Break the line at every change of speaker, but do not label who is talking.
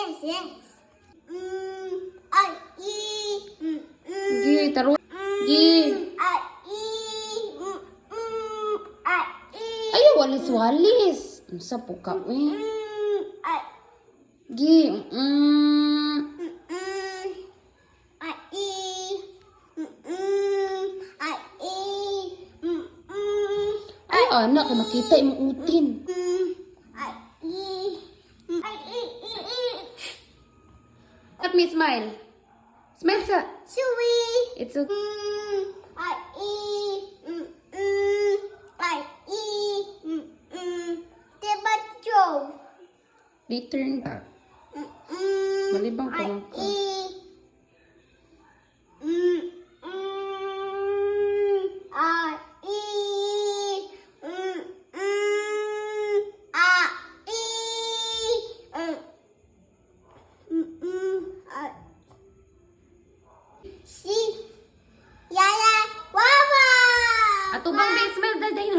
yes. I E.
Gi, taro. Gi.
I E. I E.
Ayaw, walis-walis. Unsa po ka, eh?
I
Gi,
I E. I E.
Ay, anak, makita imong utin.
I E. I E.
Let me smile. Smile sa.
Chewy.
It's okay.
I E. I E. Diba, Joe?
Return ka. Malibang ka
I
lang ka.
E. I E. Si Yaya Wawa.
Ato bang may smile dahil